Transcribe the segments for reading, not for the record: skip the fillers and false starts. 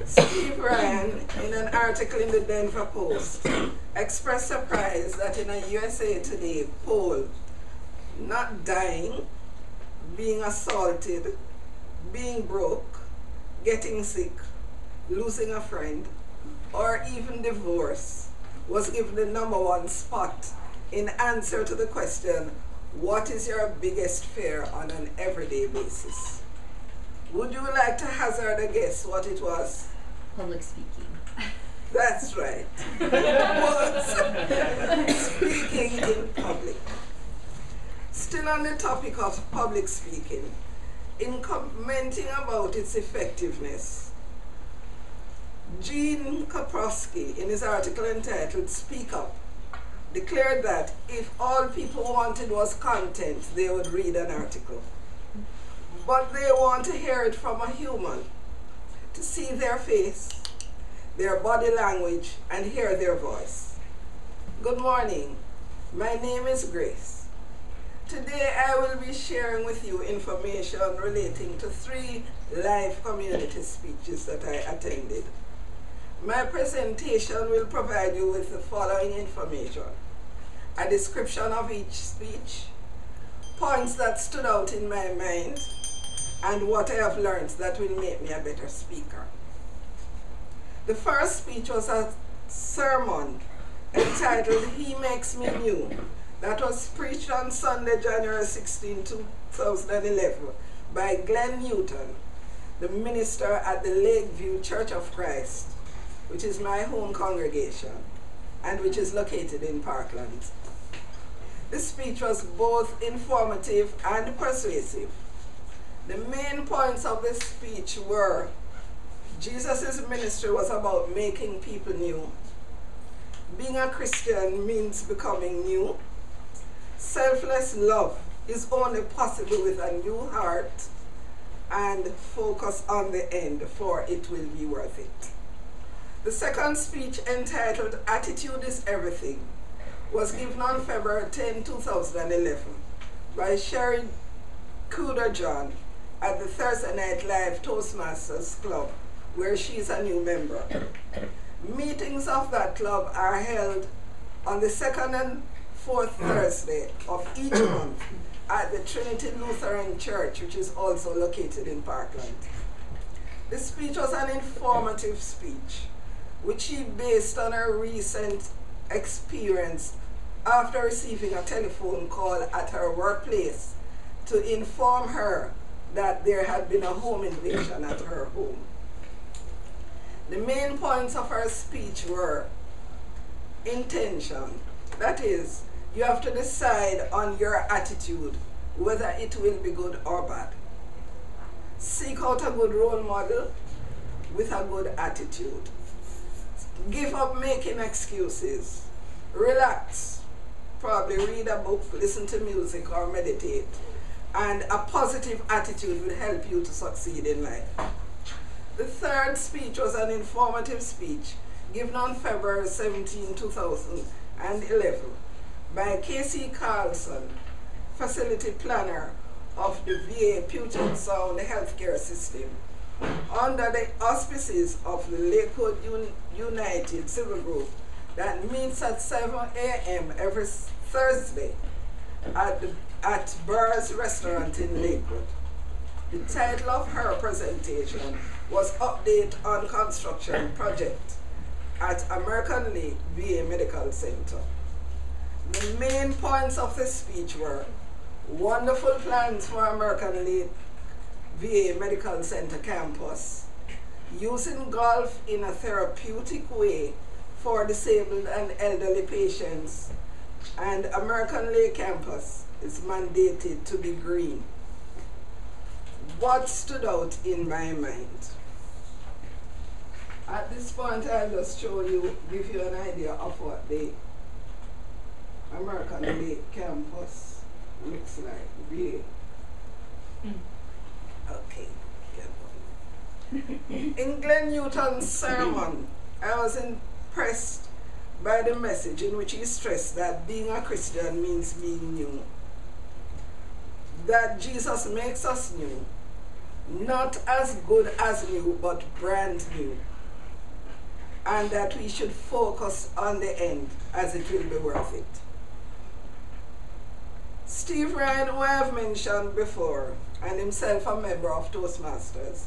Steve Ryan, in an article in the Denver Post, expressed surprise that in a USA Today poll, not dying, being assaulted, being broke, getting sick, losing a friend, or even divorce was given the #1 spot in answer to the question, what is your biggest fear on an everyday basis? Would you like to hazard a guess what it was? Public speaking. That's right. It was speaking in public. Still on the topic of public speaking, in commenting about its effectiveness, Gene Kaprowski, in his article entitled Speak Up, declared that if all people wanted was content, they would read an article. But they want to hear it from a human, to see their face, their body language, and hear their voice. Good morning. My name is Grace. Today I will be sharing with you information relating to 3 live community speeches that I attended. My presentation will provide you with the following information: a description of each speech, points that stood out in my mind, and what I have learned that will make me a better speaker. The first speech was a sermon entitled He Makes Me New, that was preached on Sunday, January 16, 2011 by Glenn Newton, the minister at the Lakeview Church of Christ, which is my home congregation and which is located in Parkland. This speech was both informative and persuasive. The main points of this speech were: Jesus' ministry was about making people new. Being a Christian means becoming new. Selfless love is only possible with a new heart, and focus on the end, for it will be worth it. The second speech, entitled Attitude is Everything, was given on February 10, 2011 by Sherry Cooder John at the Thursday Night Live Toastmasters Club, where she is a new member. Meetings of that club are held on the 2nd and 4th Thursday of each month at the Trinity Lutheran Church, which is also located in Parkland. The speech was an informative speech, which she based on her recent experience after receiving a telephone call at her workplace to inform her that there had been a home invasion at her home. The main points of her speech were: intention, that is, you have to decide on your attitude whether it will be good or bad. Seek out a good role model with a good attitude. Give up making excuses. Relax. Probably read a book, listen to music, or meditate. And a positive attitude will help you to succeed in life. The third speech was an informative speech given on February 17, 2011 by Casey Carlson, facility planner of the VA Puget Sound Healthcare System, under the auspices of the Lakewood United Civil Group that meets at 7 a.m. every Thursday at Burr's Restaurant in Lakewood. The title of her presentation was Update on Construction Project at American Lake VA Medical Center. The main points of the speech were: wonderful plans for American Lake VA Medical Center campus, using golf in a therapeutic way for disabled and elderly patients, and American Lake campus is mandated to be green. What stood out in my mind? At this point, I'll just give you an idea of what the American Lake campus looks like. VA. Okay. In Glenn Newton's sermon, I was impressed by the message in which he stressed that being a Christian means being new. That Jesus makes us new, not as good as new, but brand new, and that we should focus on the end, as it will be worth it. Steve Ryan, who I have mentioned before, and himself a member of Toastmasters,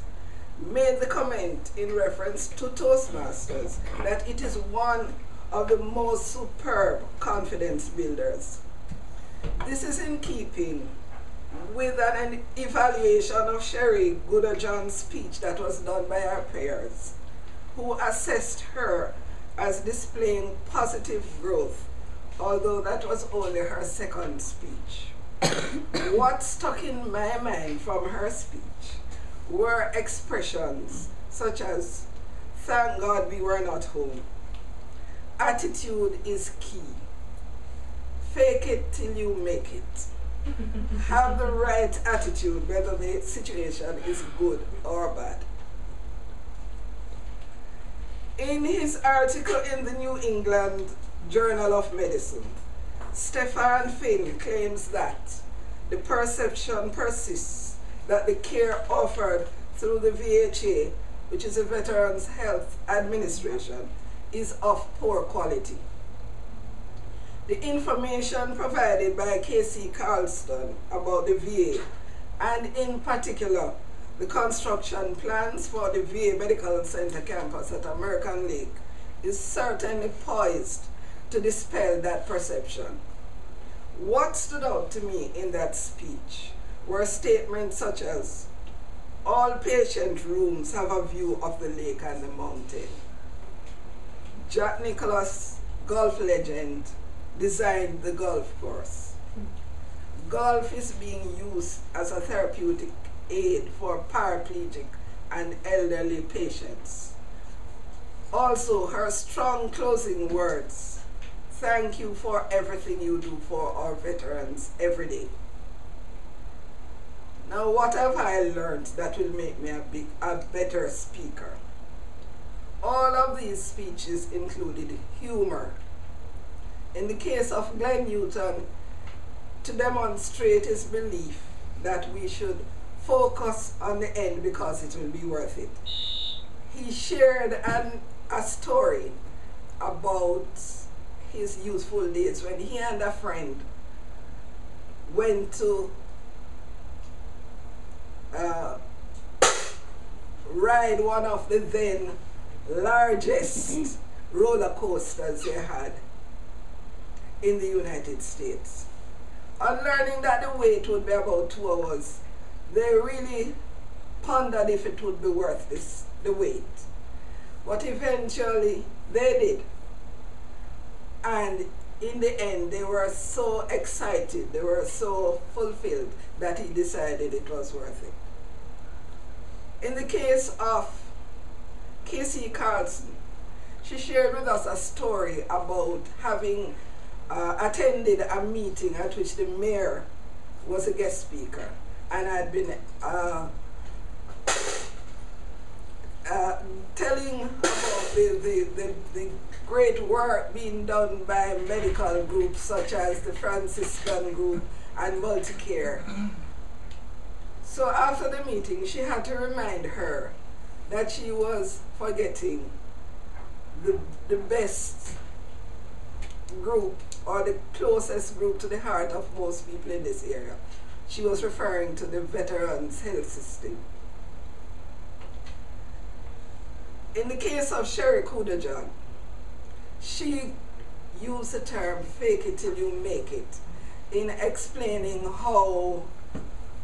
made the comment in reference to Toastmasters that it is one of the most superb confidence builders. This is in keeping with an evaluation of Sherry Gooderjohn's speech that was done by her peers, who assessed her as displaying positive growth, although that was only her second speech. What stuck in my mind from her speech were expressions such as, "Thank God we were not home," "Attitude is key," "Fake it till you make it," "Have the right attitude whether the situation is good or bad." In his article in the New England Journal of Medicine, Stefan Finn claims that the perception persists that the care offered through the VHA, which is the Veterans Health Administration, is of poor quality. The information provided by K.C. Carlston about the VA, and in particular the construction plans for the VA Medical Center campus at American Lake, is certainly poised to dispel that perception. What stood out to me in that speech were statements such as, "All patient rooms have a view of the lake and the mountain." Jack Nicklaus, golf legend, designed the golf course. Golf is being used as a therapeutic aid for paraplegic and elderly patients. Also, her strong closing words, "Thank you for everything you do for our veterans every day." Now, what have I learned that will make me a better speaker? All of these speeches included humor. In the case of Glenn Newton, to demonstrate his belief that we should focus on the end because it will be worth it, he shared a story about his youthful days when he and a friend went to ride one of the then largest roller coasters they had in the United States. On learning that the wait would be about 2 hours, they really pondered if it would be worth the wait. But eventually they did. And in the end, they were so excited, they were so fulfilled that he decided it was worth it. In the case of K.C. Carlson, she shared with us a story about having attended a meeting at which the mayor was a guest speaker and had been telling about the great work being done by medical groups such as the Franciscan group and Multicare. So after the meeting, she had to remind her that she was forgetting the best group, or the closest group to the heart of most people in this area. She was referring to the Veterans Health System. In the case of Sherry Gooderjohn, she used the term "fake it till you make it" in explaining how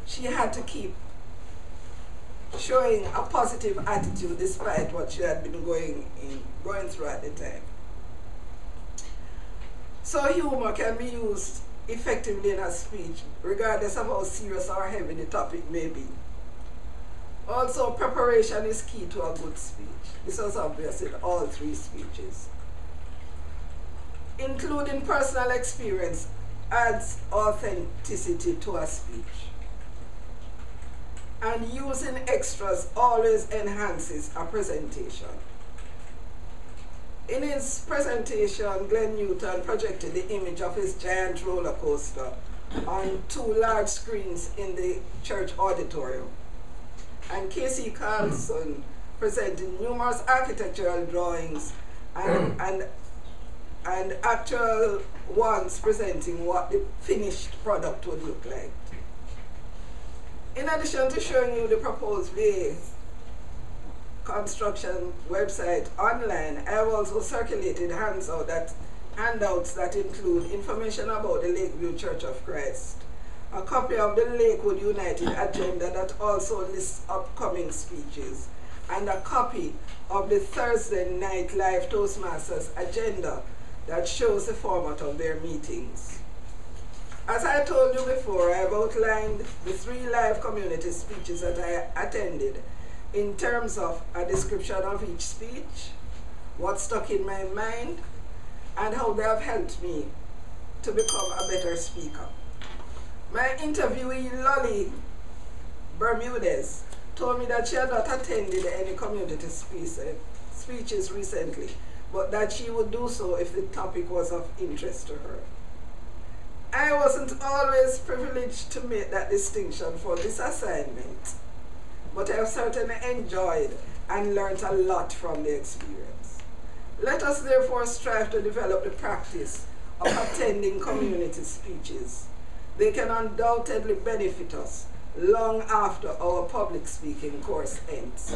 she had to keep showing a positive attitude despite what she had been going through at the time. So humor can be used effectively in a speech, regardless of how serious or heavy the topic may be. Also, preparation is key to a good speech. This was obvious in all 3 speeches. Including personal experience adds authenticity to a speech. And using extras always enhances a presentation. In his presentation, Glenn Newton projected the image of his giant roller coaster on 2 large screens in the church auditorium. and K.C. Carlson presenting numerous architectural drawings and actual ones presenting what the finished product would look like. In addition to showing you the proposed VA construction website online, I have also circulated handouts that include information about the Lakeview Church of Christ, a copy of the Lakewood United agenda that also lists upcoming speeches, and a copy of the Thursday Night Live Toastmasters agenda that shows the format of their meetings. As I told you before, I have outlined the 3 live community speeches that I attended in terms of a description of each speech, what stuck in my mind, and how they have helped me to become a better speaker. My interviewee, Lolly Bermudez, told me that she had not attended any community speeches recently, but that she would do so if the topic was of interest to her. I wasn't always privileged to make that distinction for this assignment, but I have certainly enjoyed and learned a lot from the experience. Let us therefore strive to develop the practice of attending community speeches. They can undoubtedly benefit us long after our public speaking course ends.